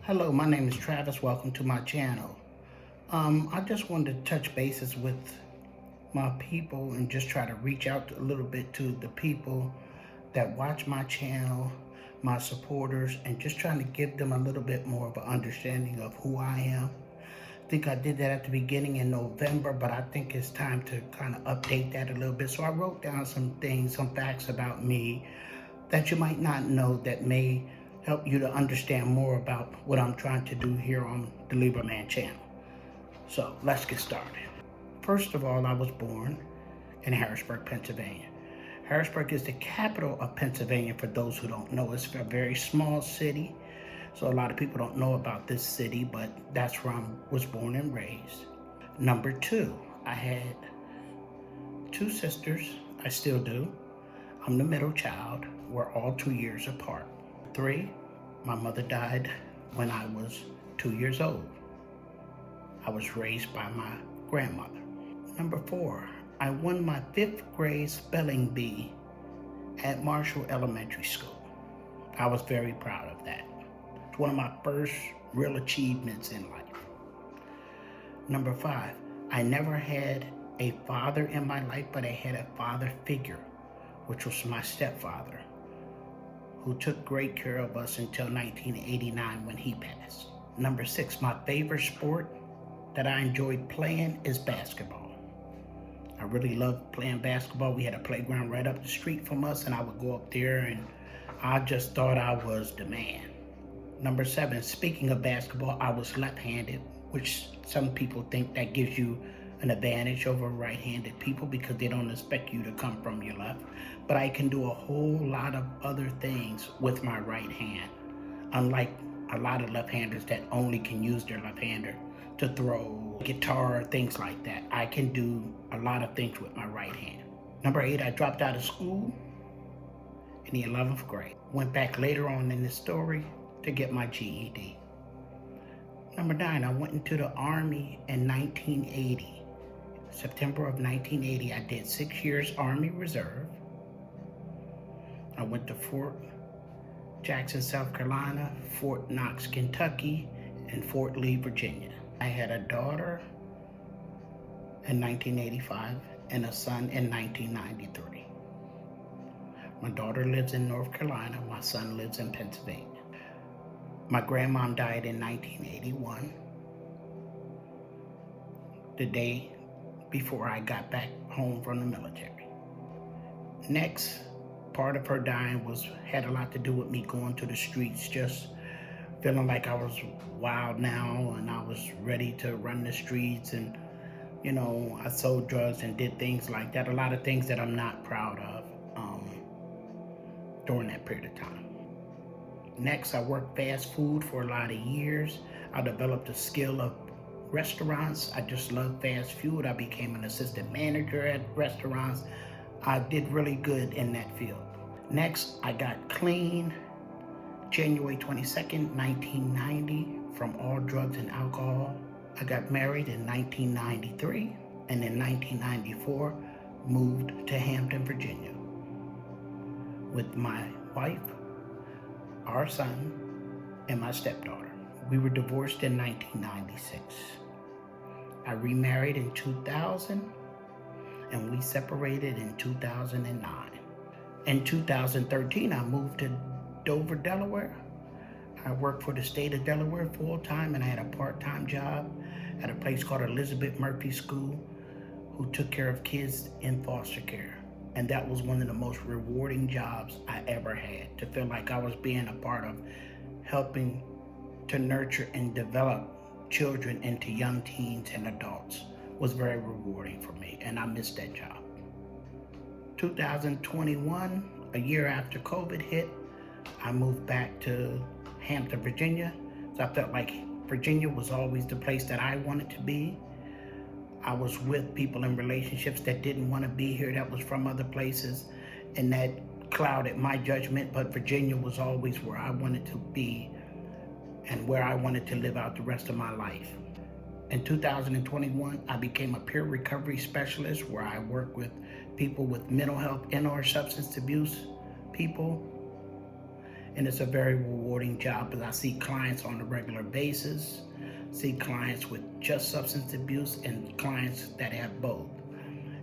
Hello, my name is Travis. Welcome to my channel. I just wanted to touch bases with my people and just try to reach out a little bit to the people that watch my channel, my supporters, and just trying to give them a little bit more of an understanding of who I am. I think I did that at the beginning in November, but I think it's time to kind of update that a little bit. So I wrote down some things, some facts about me that you might not know that may help you to understand more about what I'm trying to do here on the Thelibraman channel. So let's get started. First of all, I was born in Harrisburg, Pennsylvania. Harrisburg is the capital of Pennsylvania for those who don't know. It's a very small city, so a lot of people don't know about this city, but that's where I was born and raised. Number two, I had two sisters. I still do. I'm the middle child. We're all 2 years apart. Three, my mother died when I was 2 years old. I was raised by my grandmother. Number four, I won my 5th grade spelling bee at Marshall Elementary School. I was very proud of that. It's one of my first real achievements in life. Number five, I never had a father in my life, but I had a father figure, which was my stepfather, who took great care of us until 1989 when he passed. Number six, my favorite sport that I enjoyed playing is basketball. I really loved playing basketball. We had a playground right up the street from us, and I would go up there, and I just thought I was the man. Number seven, speaking of basketball, I was left-handed, which some people think that gives you an advantage over right-handed people because they don't expect you to come from your left. But I can do a whole lot of other things with my right hand, unlike a lot of left-handers that only can use their left-hander to throw guitar, things like that. I can do a lot of things with my right hand. Number eight, I dropped out of school in the 11th grade. Went back later on in the story to get my GED. Number nine, I went into the Army in 1980. September of 1980, I did 6 years Army Reserve. I went to Fort Jackson, South Carolina, Fort Knox, Kentucky, and Fort Lee, Virginia. I had a daughter in 1985 and a son in 1993. My daughter lives in North Carolina. My son lives in Pennsylvania. My grandmom died in 1981, the day before I got back home from the military. Next, part of her dying had a lot to do with me going to the streets, just feeling like I was wild now and I was ready to run the streets, and I sold drugs and did things like that. A lot of things that I'm not proud of during that period of time. Next, I worked fast food for a lot of years. I developed a skill of restaurants. I just love fast food. I became an assistant manager at restaurants. I did really good in that field. Next, I got clean January 22nd, 1990 from all drugs and alcohol. I got married in 1993, and in 1994 moved to Hampton, Virginia with my wife, our son, and my stepdaughter. We were divorced in 1996. I remarried in 2000, and we separated in 2009. In 2013, I moved to Dover, Delaware. I worked for the state of Delaware full-time, and I had a part-time job at a place called Elizabeth Murphy School, who took care of kids in foster care. And that was one of the most rewarding jobs I ever had. To feel like I was being a part of helping to nurture and develop children into young teens and adults was very rewarding for me, and I missed that job. 2021, a year after COVID hit, I moved back to Hampton, Virginia. So I felt like Virginia was always the place that I wanted to be. I was with people in relationships that didn't want to be here, that was from other places, and that clouded my judgment, but Virginia was always where I wanted to be and where I wanted to live out the rest of my life. In 2021, I became a peer recovery specialist where I work with people with mental health and or substance abuse people. And it's a very rewarding job because I see clients on a regular basis, see clients with just substance abuse and clients that have both.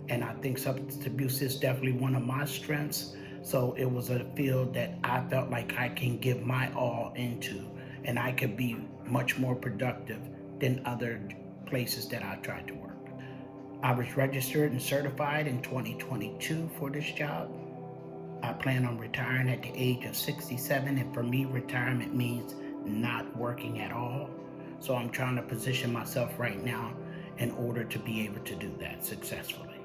And I think substance abuse is definitely one of my strengths. So it was a field that I felt like I can give my all into, and I could be much more productive than other places that I tried to work. I was registered and certified in 2022 for this job. I plan on retiring at the age of 67, and for me, retirement means not working at all. So I'm trying to position myself right now in order to be able to do that successfully.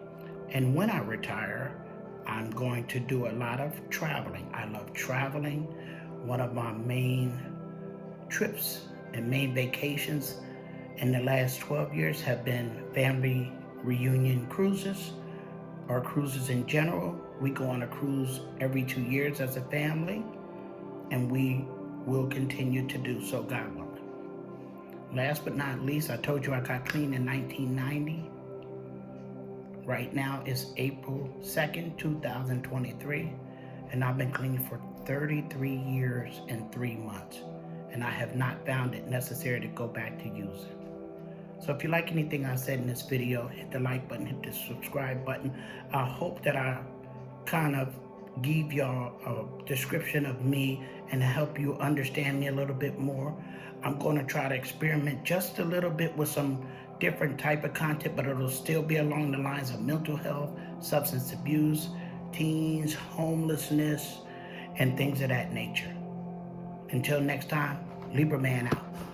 And when I retire, I'm going to do a lot of traveling. I love traveling. One of my main trips and main vacations in the last 12 years have been family reunion cruises, or cruises in general. We go on a cruise every 2 years as a family, and we will continue to do so, God willing. Last but not least, I told you I got clean in 1990. Right now it's April 2nd, 2023, and I've been clean for 33 years and 3 months, and I have not found it necessary to go back to use it. So if you like anything I said in this video, hit the like button, hit the subscribe button. I hope that I kind of give y'all a description of me and help you understand me a little bit more. I'm going to try to experiment just a little bit with some different type of content, but it'll still be along the lines of mental health, substance abuse, teens, homelessness, and things of that nature. Until next time, Thelibraman out.